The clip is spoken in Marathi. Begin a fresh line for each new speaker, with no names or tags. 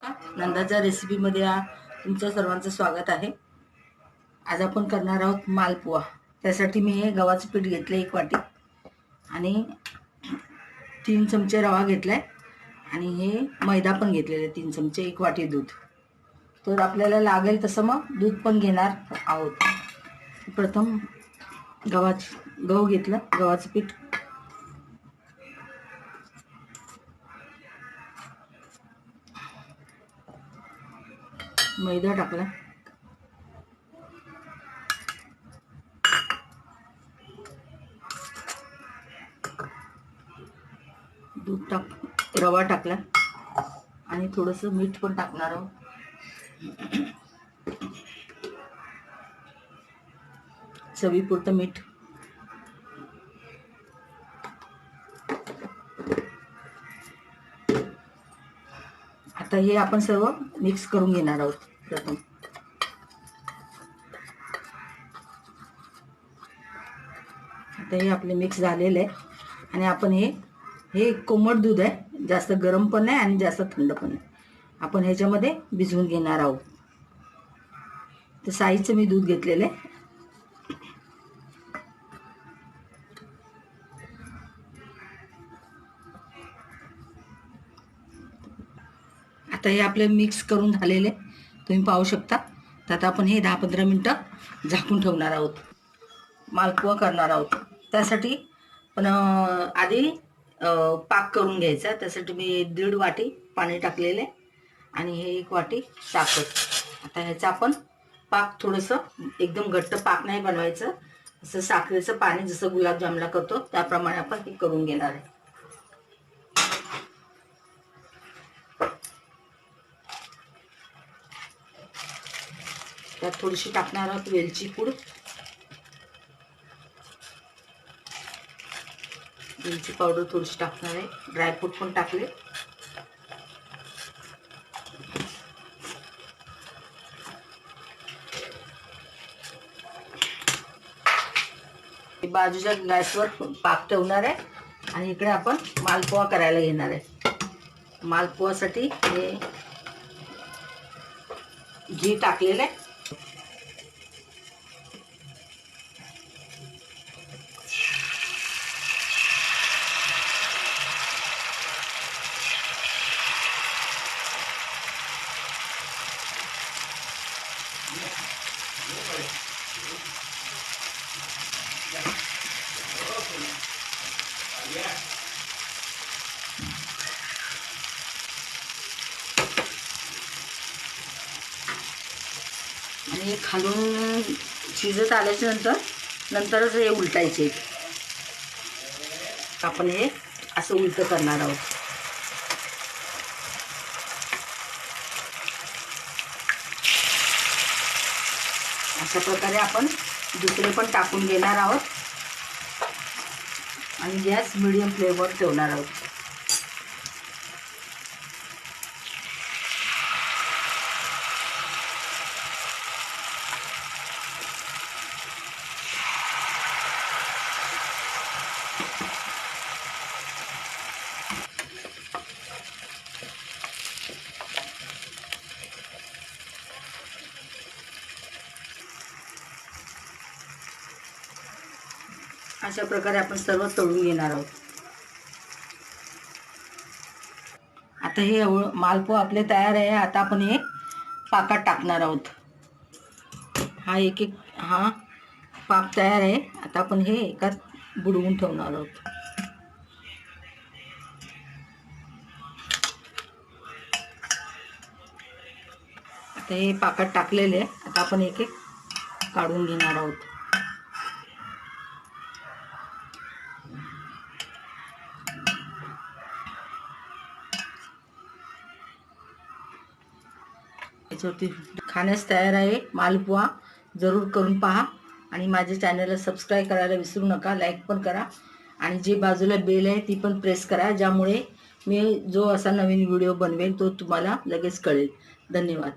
नंदाच्या रेसिपीमध्ये तुमच्या सर्वांचं स्वागत आहे। आज आपण करणार आहोत मालपुआ। त्यासाठी मी हे गव्हाचं पीठ घेतले 1 वाटी आणि 3 चमचे रवा घेतलाय आणि हे मैदा पण घेतलेले 3 चमचे, 1 वाटी दूध। तर आपल्याला लागेल तसं मग दूध पण घेणार आहोत। प्रथम गहू घेतला, गव्हाचं पीठ, मैदा टाकला, दूध टाक, रवा टाकला आणि थोडंसं मीठ पण टाकणार आहोत। चवीपुरतं मीठ। आता हे आपण सर्व मिक्स करून घेणार आहोत। प्रथम आता हे आपले मिक्स झालेले आहे आणि आपण हे कोमट दूध आहे, जास्त गरम पण नाही आणि जास्त थंड पण नाही। आपण ह्याच्यामध्ये भिजवून घेणार आहोत। तर साईचं मी दूध घेतलेलं आहे। आता हे आपले मिक्स करून झालेले तुम्ही पाहू शकता। तर आता आपण हे 10-15 मिनिटं झाकून ठेवणार आहोत। मालपुआ करणार आहोत, त्यासाठी पण आधी पाक करून घ्यायचा। त्यासाठी मी 1.5 वाटी पाणी टाकलेले आणि हे 1 वाटी साखर। आता ह्याचा आपण पाक थोडंसं एकदम घट्ट पाक नाही बनवायचं, असं साखरेचं पाणी जसं गुलाबजामला करतो त्याप्रमाणे आपण हे करून घेणार आहे। त्यात थोडीशी टाकणार आहोत वेलची पूड, वेलची पावडर थोडीशी टाकणार आहे, ड्रायफ्रूट पण टाकले। बाजूच्या गॅसवर पाक ठेवणार आहे आणि इकडे आपण मालपुआ करायला घेणार आहे। मालपुआसाठी हे घी टाकलेलं आहे। आणि खालून शिजत आल्याच्या नंतरच हे उलटायचे। आपण हे असं उलटं करणार आहोत। अशा प्रकारे आपण दुसरे पण टाकून घेणार आहोत आणि गॅस मीडियम फ्लेमवर ठेवणार आहोत। अशा प्रकारे आपण सर्व तळून घेणार आहोत। आता हे मालपुआ आपले तयार आहे। आता आपण हे पाकात टाकणार आहोत। हा पाक तयार आहे। आता आपण हे एकात बुडवून ठेवणार आहोत। आता हे पाकात टाकलेले आहे। आता आपण एक काढून घेणार आहोत। खाण्यास तयार आहे मालपुआ। जरूर करून पहा आणि माझ्या चॅनलला सबस्क्राईब करायला विसरू नका। लाईक पण करा आणि जी बाजूला बेल आहे ती पण प्रेस करा, ज्यामुळे मी जो असा नवीन व्हिडिओ बनवेल तो तुम्हाला लगेच कळेल। धन्यवाद।